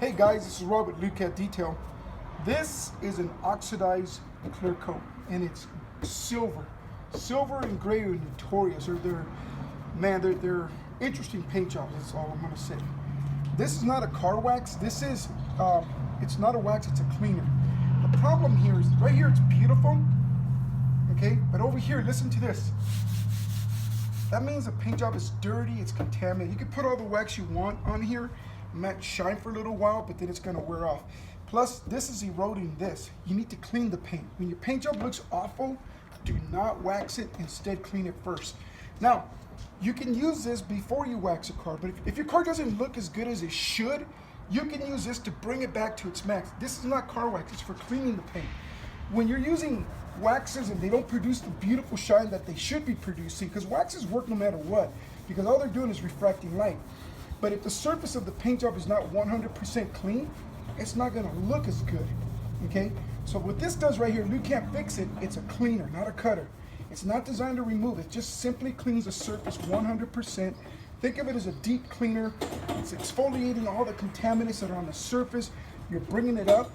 Hey guys, this is Rob with Clearcoat Detail. This is an oxidized clear coat, and it's silver. Silver and gray are notorious. They're interesting paint jobs. That's all I'm gonna say. This is not a car wax. This is it's not a wax. It's a cleaner. The problem here is right here. It's beautiful, okay, but over here, listen to this. That means the paint job is dirty. It's contaminated. You can put all the wax you want on here. It might shine for a little while, but then it's gonna wear off. Plus, this is eroding this. You need to clean the paint. When your paint job looks awful, do not wax it, instead clean it first. Now, you can use this before you wax a car, but if your car doesn't look as good as it should, you can use this to bring it back to its max. This is not car wax, it's for cleaning the paint. When you're using waxes and they don't produce the beautiful shine that they should be producing, because waxes work no matter what, because all they're doing is refracting light. But if the surface of the paint job is not 100% clean, it's not gonna look as good, okay? So what this does right here, Can't Fix It, it's a cleaner, not a cutter. It's not designed to remove, it just simply cleans the surface 100%. Think of it as a deep cleaner. It's exfoliating all the contaminants that are on the surface. You're bringing it up,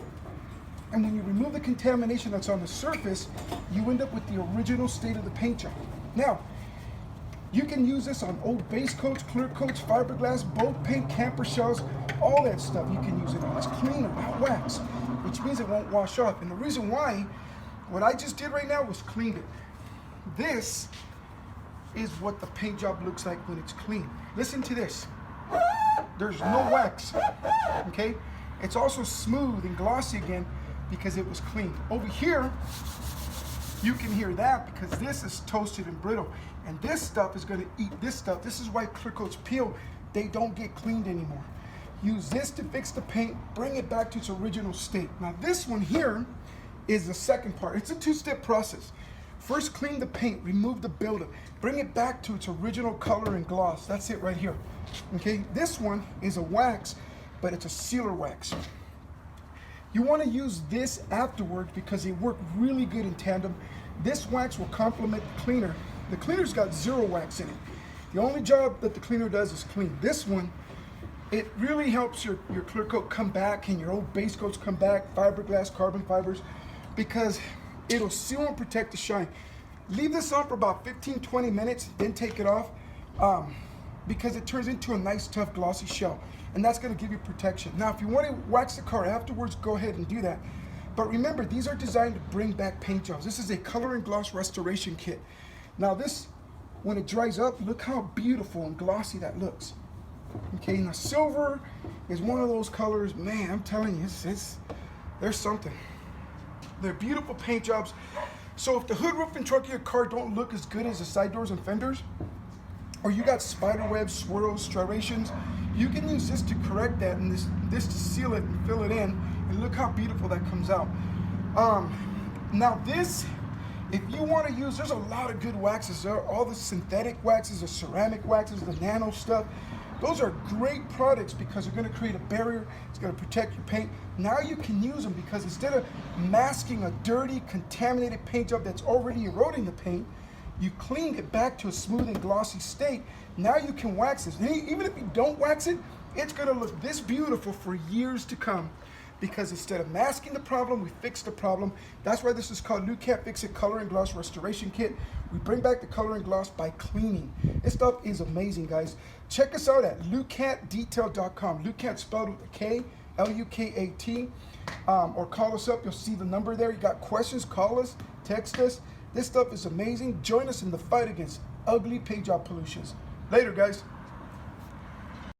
and when you remove the contamination that's on the surface, you end up with the original state of the paint job. Now, you can use this on old base coats, clear coats, fiberglass, boat paint, camper shells, all that stuff you can use it on. It's cleaner, not wax, which means it won't wash off. And the reason why, what I just did right now was cleaned it. This is what the paint job looks like when it's clean. Listen to this. There's no wax, okay? It's also smooth and glossy again because it was cleaned. Over here, you can hear that because this is toasted and brittle. And this stuff is gonna eat this stuff. This is why clear coats peel. They don't get cleaned anymore. Use this to fix the paint, bring it back to its original state. Now this one here is the second part. It's a two-step process. First, clean the paint, remove the buildup, bring it back to its original color and gloss. That's it right here, okay? This one is a wax, but it's a sealer wax. You wanna use this afterwards because they work really good in tandem. This wax will complement the cleaner. The cleaner's got zero wax in it. The only job that the cleaner does is clean. This one, it really helps your clear coat come back and your old base coats come back, fiberglass, carbon fibers, because it'll seal and protect the shine. Leave this on for about 15-20 minutes, then take it off, because it turns into a nice, tough, glossy shell, and that's gonna give you protection. Now, if you wanna wax the car afterwards, go ahead and do that. But remember, these are designed to bring back paint jobs. This is a color and gloss restoration kit. Now this, when it dries up, look how beautiful and glossy that looks. Okay, now silver is one of those colors, man, I'm telling you, there's something. They're beautiful paint jobs. So if the hood, roof, and trunk of your car don't look as good as the side doors and fenders, or you got spider webs, swirls, striations, you can use this to correct that and this to seal it and fill it in, and look how beautiful that comes out. Now this, if you want to use, there's a lot of good waxes. There are all the synthetic waxes, the ceramic waxes, the nano stuff. Those are great products because they're going to create a barrier. It's going to protect your paint. Now you can use them because instead of masking a dirty, contaminated paint job that's already eroding the paint, you cleaned it back to a smooth and glossy state. Now you can wax this. And even if you don't wax it, it's going to look this beautiful for years to come. Because instead of masking the problem, we fix the problem. That's why this is called Can't Fix It Color and Gloss Restoration Kit. We bring back the color and gloss by cleaning. This stuff is amazing, guys. Check us out at clearcoatdetail.com. Clearcoat spelled with a K, L-U-K-A-T. Or call us up. You'll see the number there. You got questions, call us, text us. This stuff is amazing. Join us in the fight against ugly paint job pollutions. Later, guys.